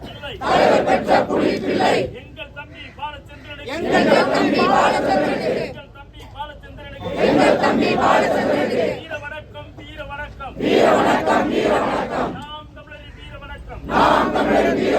புலி பிள்ளை எங்கள் தம்பி பாலச்சந்திரனுக்கு வீர வணக்கம் வீர வணக்கம். நாம் தமிழரின் வீர வணக்கம்.